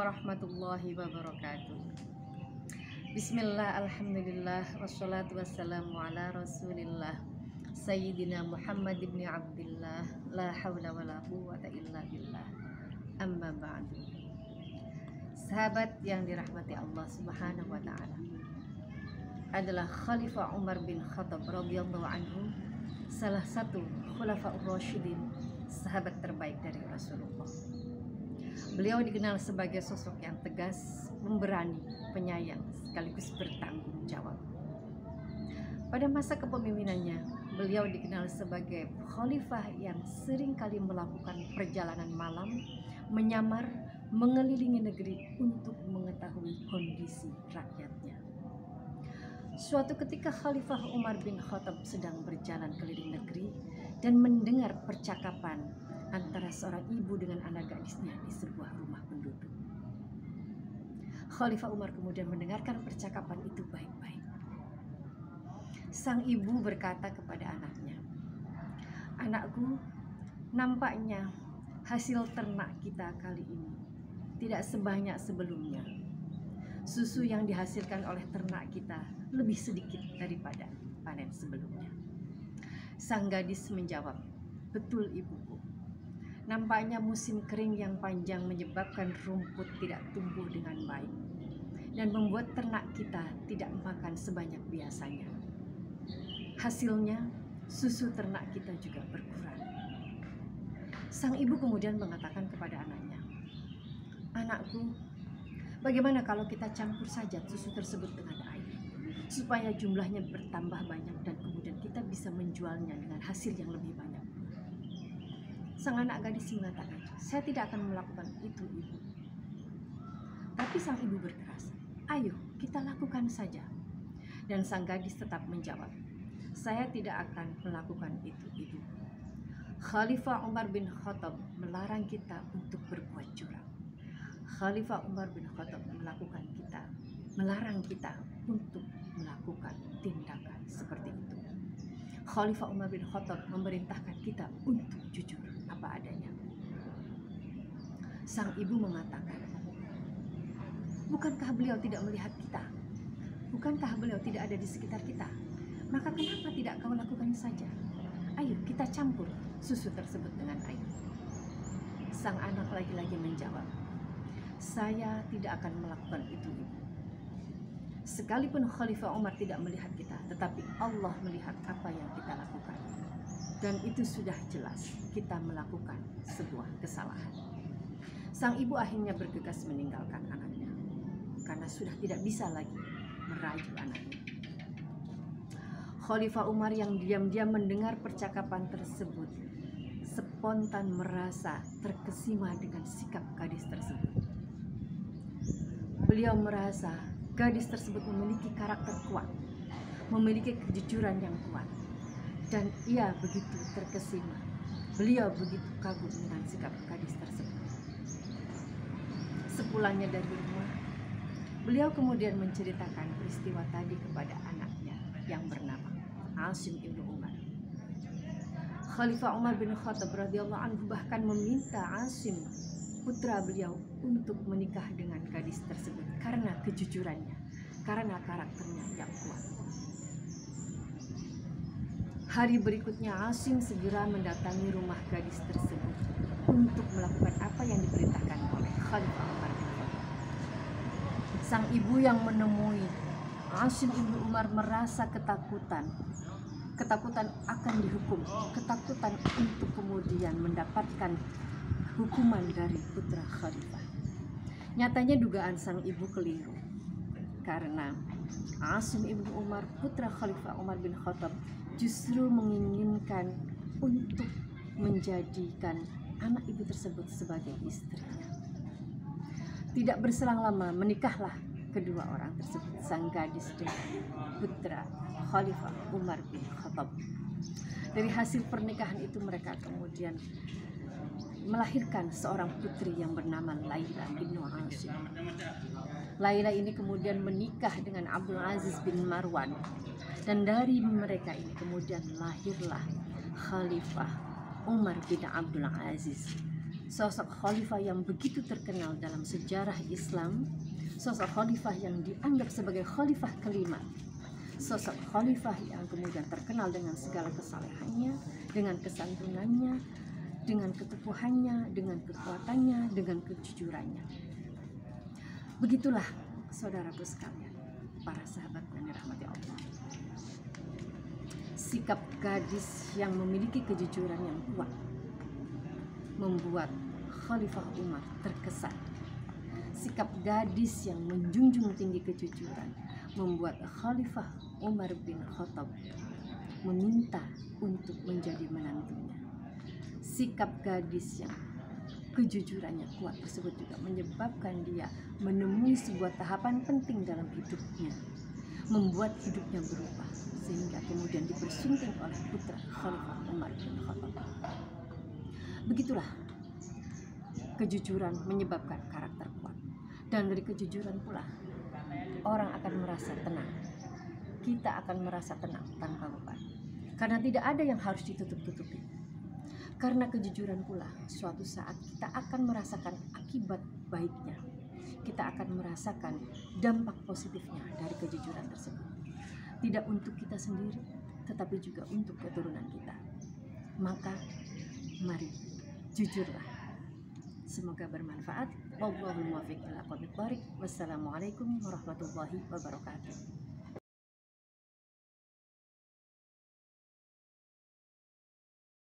warahmatullahi wabarakatuh. Bismillah, alhamdulillah, wassalatu wassalamu ala rasulillah Sayyidina Muhammad ibn Abdillah, la hawla wa la quwwata illa billah, amma ba'du. Sahabat yang dirahmati Allah subhanahu wa ta'ala, adalah Khalifah Umar bin Khattab radhiyallahu anhu, salah satu khulafaur rasyidin, sahabat terbaik dari Rasulullah. Beliau dikenal sebagai sosok yang tegas, pemberani, penyayang, sekaligus bertanggung jawab. Pada masa kepemimpinannya, beliau dikenal sebagai khalifah yang sering kali melakukan perjalanan malam, menyamar, mengelilingi negeri untuk mengetahui kondisi rakyatnya. Suatu ketika Khalifah Umar bin Khattab sedang berjalan keliling negeri dan mendengar percakapan antara seorang ibu dengan anak gadisnya di sebuah rumah penduduk. Khalifah Umar kemudian mendengarkan percakapan itu baik-baik. Sang ibu berkata kepada anaknya, "Anakku, nampaknya hasil ternak kita kali ini tidak sebanyak sebelumnya. Susu yang dihasilkan oleh ternak kita lebih sedikit daripada panen sebelumnya." Sang gadis menjawab, "Betul ibuku. Nampaknya musim kering yang panjang menyebabkan rumput tidak tumbuh dengan baik dan membuat ternak kita tidak makan sebanyak biasanya. Hasilnya, susu ternak kita juga berkurang." Sang ibu kemudian mengatakan kepada anaknya, "Anakku, bagaimana kalau kita campur saja susu tersebut dengan air, supaya jumlahnya bertambah banyak dan kemudian kita bisa menjualnya dengan hasil yang lebih banyak?" Sang anak gadis mengatakan, "Saya tidak akan melakukan itu, ibu." Tapi sang ibu berkeras, "Ayo, kita lakukan saja." Dan sang gadis tetap menjawab, "Saya tidak akan melakukan itu, ibu. Khalifah Umar bin Khattab melarang kita untuk berbuat curang. Khalifah Umar bin Khattab melarang kita untuk melakukan tindakan seperti itu. Khalifah Umar bin Khattab memerintahkan kita untuk jujur apa adanya." Sang ibu mengatakan, "Bukankah beliau tidak melihat kita? Bukankah beliau tidak ada di sekitar kita? Maka kenapa tidak kau lakukan saja? Ayo kita campur susu tersebut dengan air." Sang anak lagi-lagi menjawab, "Saya tidak akan melakukan itu, ibu. Sekalipun Khalifah Umar tidak melihat kita, tetapi Allah melihat apa yang kita lakukan. Dan itu sudah jelas kita melakukan sebuah kesalahan." Sang ibu akhirnya bergegas meninggalkan anaknya karena sudah tidak bisa lagi merayu anaknya. Khalifah Umar yang diam-diam mendengar percakapan tersebut spontan merasa terkesima dengan sikap gadis tersebut. Beliau merasa gadis tersebut memiliki karakter kuat, memiliki kejujuran yang kuat, dan ia begitu terkesima. Beliau begitu kagum dengan sikap gadis tersebut. Sepulangnya dari rumah, beliau kemudian menceritakan peristiwa tadi kepada anaknya yang bernama Asim ibnu Umar. Khalifah Umar bin Khattab radhiyallahu anhu bahkan meminta Asim, putra beliau, untuk menikah dengan gadis tersebut karena kejujurannya, karena karakternya yang kuat. Hari berikutnya Asim segera mendatangi rumah gadis tersebut untuk melakukan apa yang diperintahkan oleh Khalifah Umar bin Khattab. Sang ibu yang menemui Asim ibnu Umar merasa ketakutan akan dihukum, ketakutan untuk kemudian mendapatkan hukuman dari putra khalifah. Nyatanya dugaan sang ibu keliru, karena Asim ibnu Umar, putra Khalifah Umar bin Khattab, justru menginginkan untuk menjadikan anak ibu tersebut sebagai istrinya. Tidak berselang lama menikahlah kedua orang tersebut, sang gadis dengan putra Khalifah Umar bin Khattab. Dari hasil pernikahan itu mereka kemudian melahirkan seorang putri yang bernama Laila bintu Asim. Laila ini kemudian menikah dengan Abdul Aziz bin Marwan, dan dari mereka ini kemudian lahirlah Khalifah Umar bin Abdul Aziz, sosok khalifah yang begitu terkenal dalam sejarah Islam, sosok khalifah yang dianggap sebagai khalifah kelima, sosok khalifah yang kemudian terkenal dengan segala kesalehannya, dengan kesantunannya, dengan keteguhannya, dengan kekuatannya, dengan kejujurannya. Begitulah saudaraku sekalian, para sahabat yang dirahmati Allah, sikap gadis yang memiliki kejujuran yang kuat membuat Khalifah Umar terkesan. Sikap gadis yang menjunjung tinggi kejujuran membuat Khalifah Umar bin Khattab meminta untuk menjadi menantunya. Sikap gadis yang kejujurannya kuat tersebut juga menyebabkan dia menemui sebuah tahapan penting dalam hidupnya, membuat hidupnya berubah, sehingga kemudian dipersunting oleh putra Khalifah Umar bin Khattab. Begitulah kejujuran menyebabkan karakter kuat, dan dari kejujuran pula orang akan merasa tenang. Kita akan merasa tenang tanpa beban, karena tidak ada yang harus ditutup-tutupi. Karena kejujuran pula suatu saat kita akan merasakan akibat baiknya, kita akan merasakan dampak positifnya dari kejujuran tersebut, tidak untuk kita sendiri tetapi juga untuk keturunan kita. Maka mari jujurlah. Semoga bermanfaat. Wallahul muwaffiq ila aqwamit thoriq. Wassalamualaikum warahmatullahi wabarakatuh.